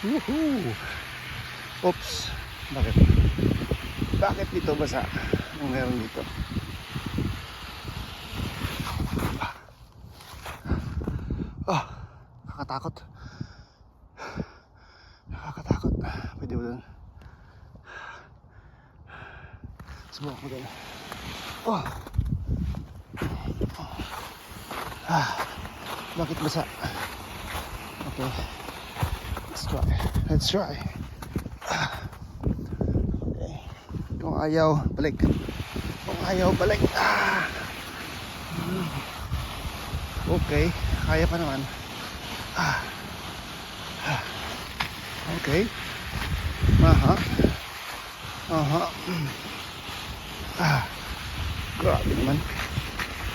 Woohoo! Oops! Bakit? Bakit dito basa? Ang meron dito? Oh! Nakakatakot. Nakakatakot. Pwede ba dun? Subukan ko dun. Oh! Bakit basa? Okay. Let's try. Okay. Kung ayaw, balik. Kung ayaw, balik. Okay. Kaya pa naman. Okay. Grabe naman.